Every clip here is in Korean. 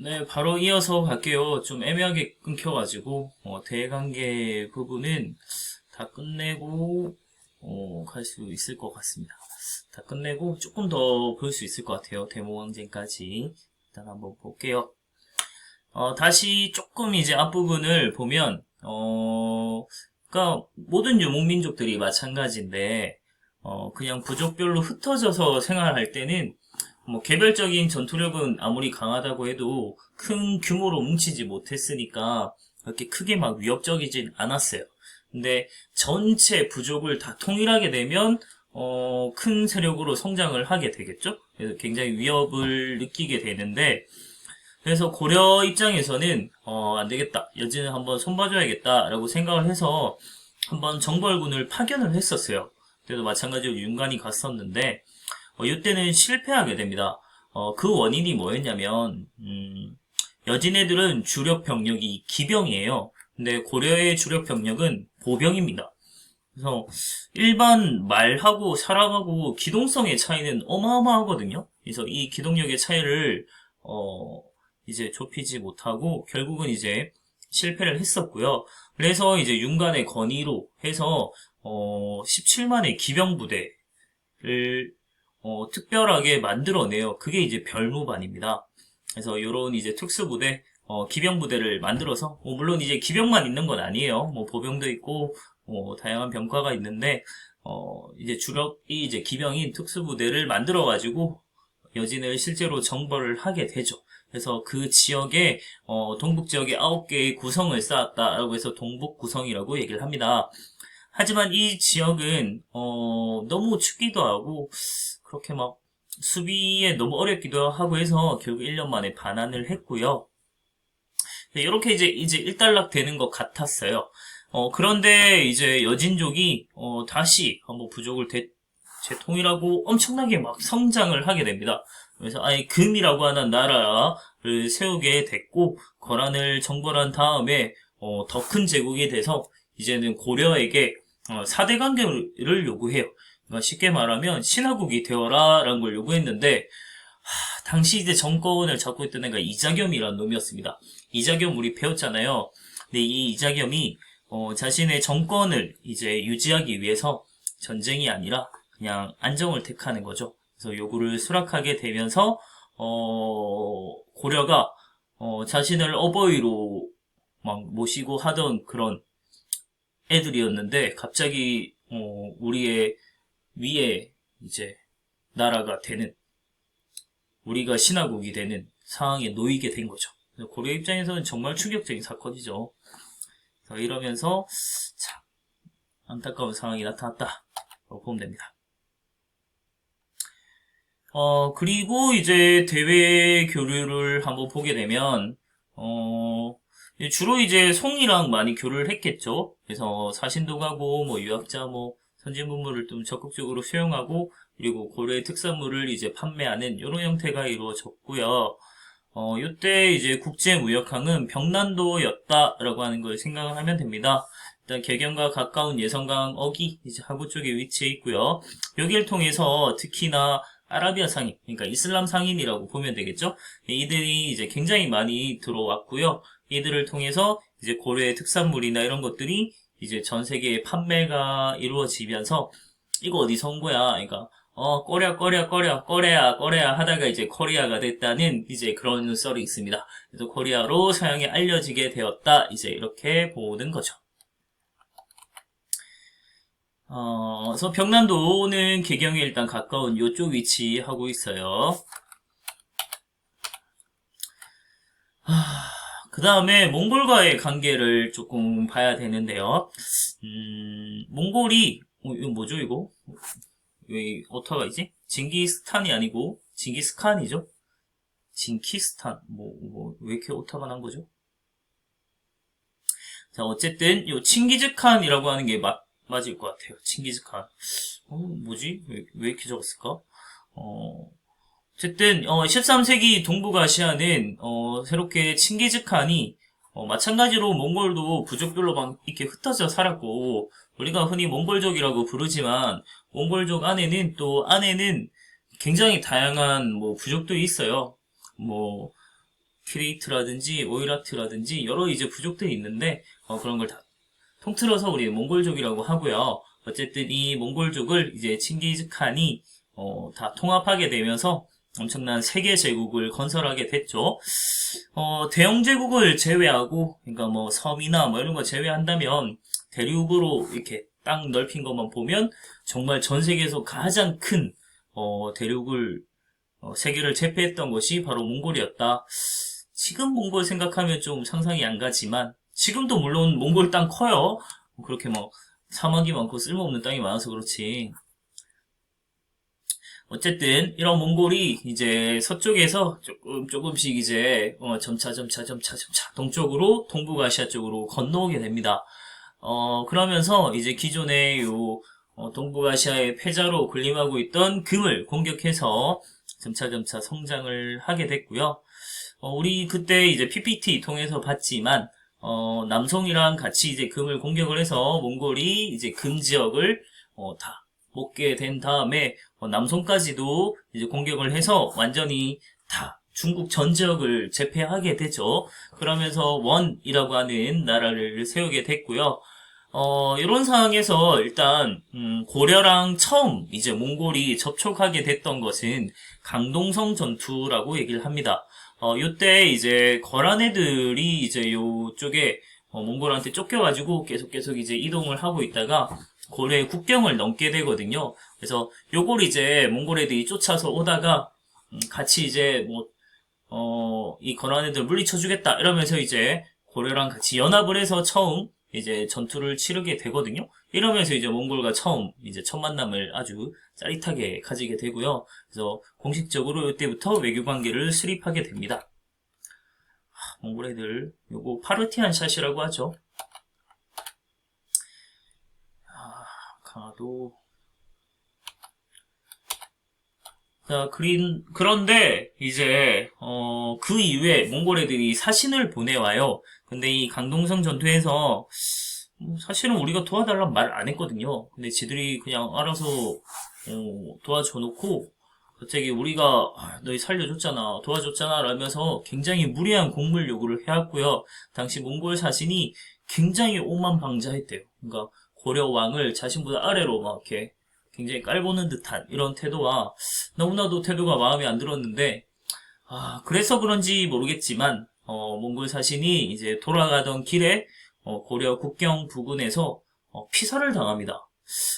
네, 바로 이어서 갈게요. 좀 애매하게 끊겨가지고, 대관계 부분은 다 끝내고, 갈 수 있을 것 같습니다. 다 끝내고 조금 더 볼 수 있을 것 같아요. 대모항쟁까지. 일단 한번 볼게요. 다시 조금 이제 앞부분을 보면, 그러니까 모든 유목민족들이 마찬가지인데, 그냥 부족별로 흩어져서 생활할 때는 뭐 개별적인 전투력은 아무리 강하다고 해도 큰 규모로 뭉치지 못했으니까 그렇게 크게 막 위협적이진 않았어요. 근데 전체 부족을 다 통일하게 되면 큰 세력으로 성장을 하게 되겠죠. 그래서 굉장히 위협을 느끼게 되는데 그래서 고려 입장에서는 안 되겠다. 여진을 한번 손봐줘야겠다라고 생각을 해서 한번 정벌군을 파견을 했었어요. 그때도 마찬가지로 윤관이 갔었는데 이때는 실패하게 됩니다. 그 원인이 뭐였냐면 여진애들은 주력 병력이 기병이에요. 근데 고려의 주력 병력은 보병입니다. 그래서 일반 말하고 사람하고 기동성의 차이는 어마어마하거든요. 그래서 이 기동력의 차이를 이제 좁히지 못하고 결국은 이제 실패를 했었고요. 그래서 이제 윤관의 건의로 해서 17만의 기병 부대를 특별하게 만들어내요. 그게 이제 별무반입니다. 그래서 요런 이제 특수부대, 기병부대를 만들어서, 물론 이제 기병만 있는 건 아니에요. 뭐 보병도 있고, 다양한 병과가 있는데, 이제 주력이 이제 기병인 특수부대를 만들어가지고, 여진을 실제로 정벌을 하게 되죠. 그래서 그 지역에, 동북 지역에 9개의 구성을 쌓았다라고 해서 동북구성이라고 얘기를 합니다. 하지만 이 지역은, 너무 춥기도 하고, 그렇게 막 수비에 너무 어렵기도 하고 해서 결국 1년 만에 반환을 했고요. 이렇게 이제 일단락 되는 것 같았어요. 그런데 이제 여진족이 다시 한번 부족을 재통일하고 엄청나게 막 성장을 하게 됩니다. 그래서 아예 금이라고 하는 나라를 세우게 됐고 거란을 정벌한 다음에 더 큰 제국이 돼서 이제는 고려에게 4대 관계를 요구해요. 그러니까 쉽게 말하면 신하국이 되어라 라는 걸 요구했는데 당시 이제 정권을 잡고 있던 애가 이자겸이라는 놈이었습니다. 이자겸 우리 배웠잖아요. 근데 이 이자겸이 자신의 정권을 이제 유지하기 위해서 전쟁이 아니라 그냥 안정을 택하는 거죠. 그래서 요구를 수락하게 되면서 고려가 자신을 어버이로 막 모시고 하던 그런 애들이었는데 갑자기 우리의 위에 이제 나라가 되는 우리가 신하국이 되는 상황에 놓이게 된 거죠. 고려 입장에서는 정말 충격적인 사건이죠. 이러면서 참 안타까운 상황이 나타났다라고 보면 됩니다. 그리고 이제 대외 교류를 한번 보게 되면 주로 이제 송이랑 많이 교류를 했겠죠. 그래서 사신도 가고 뭐 유학자 뭐 선진 문물을 좀 적극적으로 수용하고 그리고 고려의 특산물을 이제 판매하는 이런 형태가 이루어졌고요. 이때 이제 국제무역항은 병난도였다라고 하는 걸 생각을 하면 됩니다. 일단 개경과 가까운 예성강 어기 이제 하구 쪽에 위치해 있고요. 여기를 통해서 특히나 아라비아 상인, 그러니까 이슬람 상인이라고 보면 되겠죠. 이들이 이제 굉장히 많이 들어왔고요. 이들을 통해서 이제 고려의 특산물이나 이런 것들이 이제 전 세계에 판매가 이루어지면서 이거 어디서 온 거야? 그러니까 꺼레야 하다가 이제 코리아가 됐다는 이제 그런 썰이 있습니다. 그래서 코리아로 서양에 알려지게 되었다. 이제 이렇게 보는 거죠. 그래서 병난도는 개경에 일단 가까운 이쪽 위치하고 있어요. 그 다음에 몽골과의 관계를 조금 봐야 되는데요. 몽골이 이거 뭐죠 이거? 왜 오타가 있지? 징기스탄이 아니고 징기스칸이죠? 징키스탄 왜 이렇게 오타가 난 거죠? 자 어쨌든 요 칭기즈칸이라고 하는 게 맞을 것 같아요. 칭기즈칸. 뭐지? 왜 이렇게 적었을까? 어쨌든 13세기 동북아시아는 새롭게 칭기즈칸이 마찬가지로 몽골도 부족별로 막 이렇게 흩어져 살았고 우리가 흔히 몽골족이라고 부르지만 몽골족 안에는 굉장히 다양한 뭐 부족들이 있어요. 뭐 피레이트라든지 오이라트라든지 여러 이제 부족들이 있는데 그런 걸 다 통틀어서 우리 몽골족이라고 하고요. 어쨌든 이 몽골족을 이제 칭기즈칸이 다 통합하게 되면서 엄청난 세계 제국을 건설하게 됐죠. 대영 제국을 제외하고, 그러니까 뭐 섬이나 뭐 이런 거 제외한다면 대륙으로 이렇게 땅 넓힌 것만 보면 정말 전 세계에서 가장 큰 대륙을 세계를 제패했던 것이 바로 몽골이었다. 지금 몽골 생각하면 좀 상상이 안 가지만 지금도 물론 몽골 땅 커요. 그렇게 뭐 사막이 많고 쓸모없는 땅이 많아서 그렇지. 어쨌든 이런 몽골이 이제 서쪽에서 조금씩 이제 점차 동쪽으로 동북아시아 쪽으로 건너오게 됩니다. 그러면서 이제 기존의 요 동북아시아의 패자로 군림하고 있던 금을 공격해서 점차 성장을 하게 됐고요. 우리 그때 이제 PPT 통해서 봤지만 남송이랑 같이 이제 금을 공격을 해서 몽골이 이제 금 지역을 다 먹게 된 다음에 남송까지도 이제 공격을 해서 완전히 다 중국 전 지역을 제패하게 되죠. 그러면서 원이라고 하는 나라를 세우게 됐고요. 이런 상황에서 일단 고려랑 처음 이제 몽골이 접촉하게 됐던 것은 강동성 전투라고 얘기를 합니다. 요때 이제 거란 애들이 이제 요쪽에 몽골한테 쫓겨가지고 계속 이제 이동을 하고 있다가 고려의 국경을 넘게 되거든요. 그래서 요걸 이제 몽골 애들이 쫓아서 오다가 같이 이제 이 거란 애들 물리쳐주겠다 이러면서 이제 고려랑 같이 연합을 해서 처음 이제 전투를 치르게 되거든요. 이러면서 이제 몽골과 처음 이제 첫 만남을 아주 짜릿하게 가지게 되고요. 그래서 공식적으로 이때부터 외교 관계를 수립하게 됩니다. 몽골 애들 요거 파르티안 샷이라고 하죠. 강화도. 자, 그런데 이제 그 이후에 몽골 애들이 사신을 보내와요. 근데 이 강동성 전투에서 사실은 우리가 도와달라는 말을 안 했거든요. 근데 지들이 그냥 알아서 도와줘 놓고 갑자기 우리가 너희 살려줬잖아, 도와줬잖아 라면서 굉장히 무리한 곡물 요구를 해왔고요. 당시 몽골 사신이 굉장히 오만방자했대요. 그러니까 고려 왕을 자신보다 아래로 막 이렇게 굉장히 깔보는 듯한 이런 태도와 너무나도 태도가 마음에 안 들었는데 그래서 그런지 모르겠지만 몽골 사신이 이제 돌아가던 길에 고려 국경 부근에서 피살을 당합니다.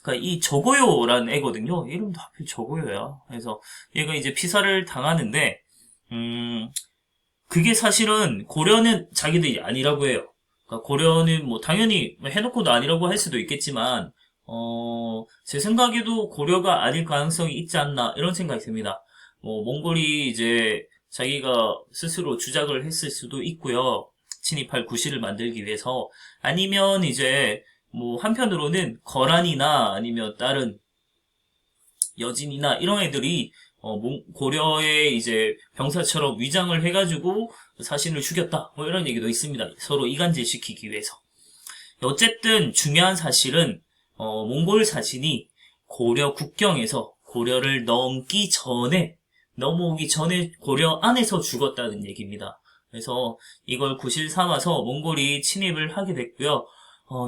그러니까 이 저고요라는 애거든요. 이름도 하필 저고요야. 그래서 얘가 이제 피살을 당하는데 그게 사실은 고려는 자기들이 아니라고 해요. 그러니까 고려는 뭐 당연히 해놓고도 아니라고 할 수도 있겠지만 제 생각에도 고려가 아닐 가능성이 있지 않나 이런 생각이 듭니다. 몽골이 이제 자기가 스스로 주작을 했을 수도 있고요. 진입할 구실을 만들기 위해서. 아니면 이제 뭐 한편으로는 거란이나 아니면 다른 여진이나 이런 애들이 고려의 이제 병사처럼 위장을 해가지고 사신을 죽였다. 뭐 이런 얘기도 있습니다. 서로 이간질시키기 위해서. 어쨌든 중요한 사실은 몽골 사신이 고려 국경에서 고려를 넘어오기 전에 고려 안에서 죽었다는 얘기입니다. 그래서 이걸 구실 삼아서 몽골이 침입을 하게 됐고요.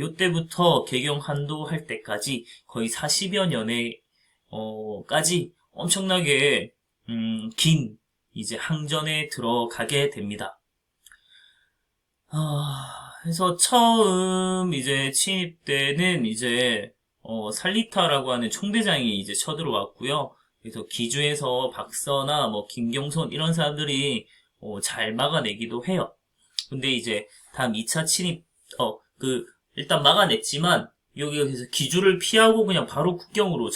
요때부터 개경 한도 할 때까지 거의 40여 년에 까지 엄청나게 긴 이제 항전에 들어가게 됩니다. 그래서 처음 이제 침입 때는 이제 살리타라고 하는 총대장이 이제 쳐들어왔고요. 그래서 기주에서 박서나 뭐 김경손 이런 사람들이 잘 막아내기도 해요. 근데 이제 다음 2차 침입 일단 막아냈지만 여기서 기주를 피하고 그냥 바로 국경으로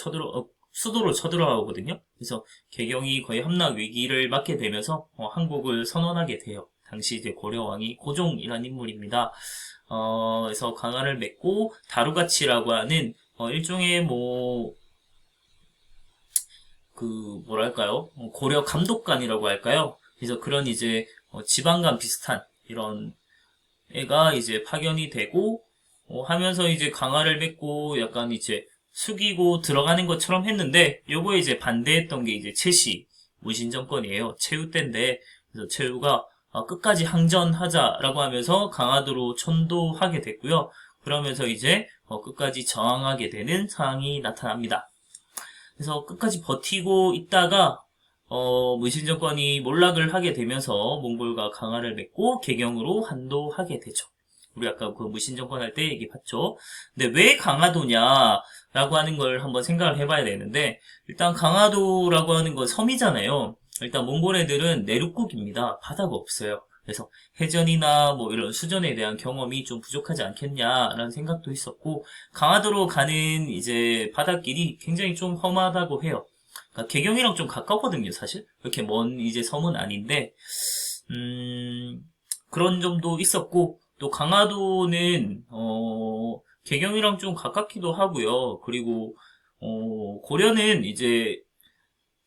수도로 쳐들어가거든요. 그래서 개경이 거의 함락 위기를 맞게 되면서 항복을 선언하게 돼요. 당시 이제 고려왕이 고종이라는 인물입니다. 그래서 강화를 맺고 다루가치라고 하는 일종의 뭐랄까요? 고려 감독관이라고 할까요? 그래서 그런 이제 지방관 비슷한 이런 애가 이제 파견이 되고 하면서 이제 강화를 맺고 약간 이제 숙이고 들어가는 것처럼 했는데 요거에 이제 반대했던 게 이제 최씨 문신 정권이에요. 최후 때인데 그래서 최후가 끝까지 항전하자라고 하면서 강화도로 천도하게 됐고요. 그러면서 이제 끝까지 저항하게 되는 상황이 나타납니다. 그래서 끝까지 버티고 있다가 무신정권이 몰락을 하게 되면서 몽골과 강화를 맺고 개경으로 한도하게 되죠. 우리 아까 그 무신정권 할 때 얘기 봤죠. 근데 왜 강화도냐라고 하는 걸 한번 생각을 해봐야 되는데, 일단 강화도라고 하는 건 섬이잖아요. 일단 몽골 애들은 내륙국입니다. 바다가 없어요. 그래서 해전이나 뭐 이런 수전에 대한 경험이 좀 부족하지 않겠냐라는 생각도 있었고, 강화도로 가는 이제 바닷길이 굉장히 좀 험하다고 해요. 그러니까 개경이랑 좀 가깝거든요, 사실. 그렇게 먼 이제 섬은 아닌데, 그런 점도 있었고, 또 강화도는 개경이랑 좀 가깝기도 하고요. 그리고 고려는 이제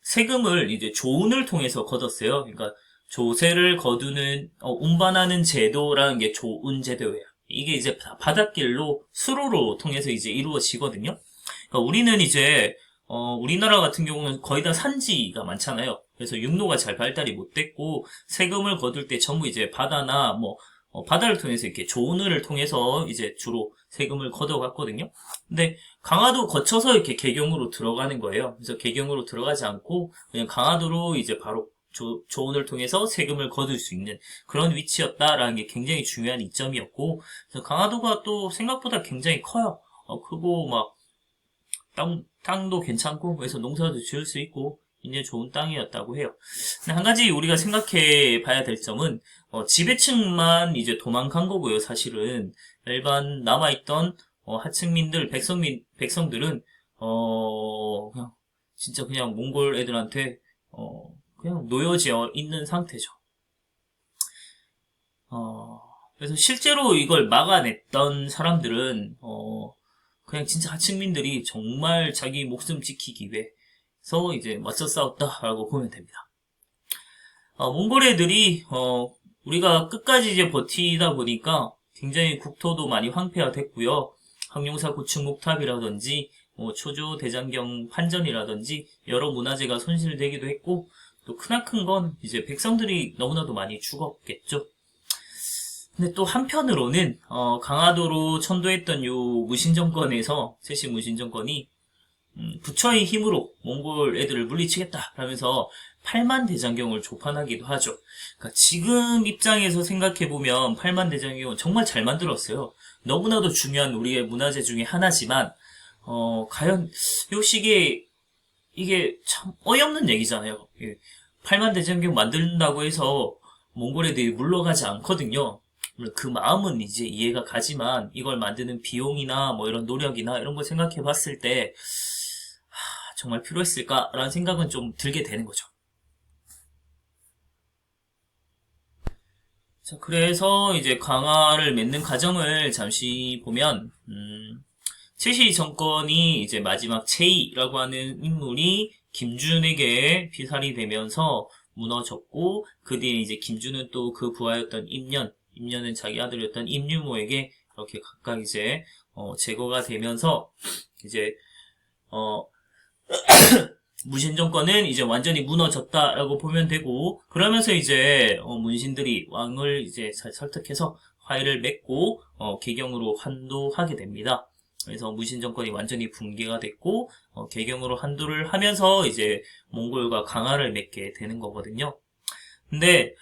세금을 이제 조운을 통해서 거뒀어요. 그러니까 조세를 거두는 운반하는 제도라는 게 조운 제도예요. 이게 이제 바닷길로 수로로 통해서 이제 이루어지거든요. 그러니까 우리는 이제 우리나라 같은 경우는 거의 다 산지가 많잖아요. 그래서 육로가 잘 발달이 못 됐고 세금을 거둘 때 전부 이제 바다나 뭐 바다를 통해서 이렇게 조운을 통해서 이제 주로 세금을 걷어갔거든요. 근데 강화도 거쳐서 이렇게 개경으로 들어가는 거예요. 그래서 개경으로 들어가지 않고 그냥 강화도로 이제 바로 조운을 통해서 세금을 거둘 수 있는 그런 위치였다라는 게 굉장히 중요한 이점이었고, 그래서 강화도가 또 생각보다 굉장히 커요. 크고 막 땅도 괜찮고 그래서 농사도 지을 수 있고 굉장히 좋은 땅이었다고 해요. 근데 한 가지 우리가 생각해 봐야 될 점은 지배층만 이제 도망간 거고요. 사실은 일반 남아있던 하층민들 백성들은 그냥 진짜 그냥 몽골 애들한테 그냥 놓여져 있는 상태죠. 그래서 실제로 이걸 막아냈던 사람들은 그냥 진짜 하층민들이 정말 자기 목숨 지키기 위해서 이제 맞서 싸웠다라고 보면 됩니다. 몽골 애들이 우리가 끝까지 이제 버티다 보니까 굉장히 국토도 많이 황폐화 됐고요. 항룡사 구충목탑이라든지 초조 대장경 판전이라든지 여러 문화재가 손실되기도 했고, 또 크나큰 건 이제 백성들이 너무나도 많이 죽었겠죠. 근데 또 한편으로는 강화도로 천도했던 요 무신정권에서 세시 무신정권이 부처의 힘으로 몽골 애들을 물리치겠다 라면서 8만 대장경을 조판하기도 하죠. 그러니까 지금 입장에서 생각해보면 8만 대장경은 정말 잘 만들었어요. 너무나도 중요한 우리의 문화재 중에 하나지만 과연 요 시기에 이게 참 어이없는 얘기잖아요. 8만 대장경 만든다고 해서 몽골 애들이 물러가지 않거든요. 그 마음은 이제 이해가 가지만 이걸 만드는 비용이나 뭐 이런 노력이나 이런 걸 생각해 봤을 때 정말 필요했을까라는 생각은 좀 들게 되는 거죠. 자, 그래서 이제 강화를 맺는 과정을 잠시 보면 최씨 정권이 이제 마지막 최이라고 하는 인물이 김준에게 피살이 되면서 무너졌고, 그 뒤에 이제 김준은 또 그 부하였던 임년은 자기 아들이었던 임유모에게 이렇게 각각 이제 제거가 되면서 이제 무신 정권은 이제 완전히 무너졌다라고 보면 되고, 그러면서 이제 문신들이 왕을 이제 잘 설득해서 화해를 맺고 개경으로 환도하게 됩니다. 그래서 무신 정권이 완전히 붕괴가 됐고 개경으로 한도를 하면서 이제 몽골과 강화를 맺게 되는 거거든요. 근데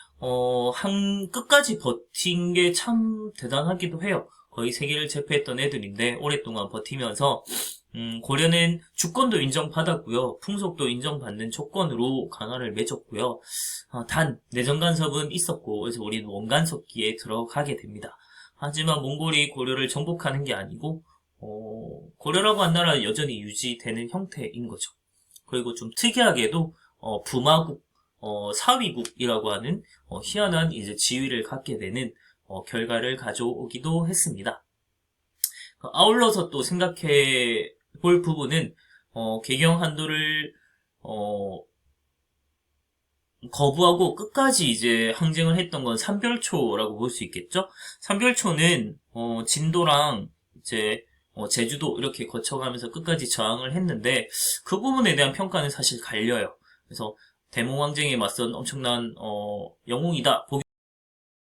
끝까지 버틴 게 참 대단하기도 해요. 거의 세계를 제패했던 애들인데 오랫동안 버티면서 고려는 주권도 인정받았고요. 풍속도 인정받는 조건으로 강화를 맺었고요. 단 내정 간섭은 있었고 그래서 우리는 원간섭기에 들어가게 됩니다. 하지만 몽골이 고려를 정복하는 게 아니고 고려라고 한 나라는 여전히 유지되는 형태인 거죠. 그리고 좀 특이하게도 부마국, 사위국이라고 하는 희한한 이제 지위를 갖게 되는 결과를 가져오기도 했습니다. 아울러서 또 생각해 볼 부분은 개경 한도를 거부하고 끝까지 이제 항쟁을 했던 건 삼별초라고 볼 수 있겠죠. 삼별초는 진도랑 이제 제주도 이렇게 거쳐가면서 끝까지 저항을 했는데 그 부분에 대한 평가는 사실 갈려요. 그래서 대몽 항쟁에 맞선 엄청난 영웅이다.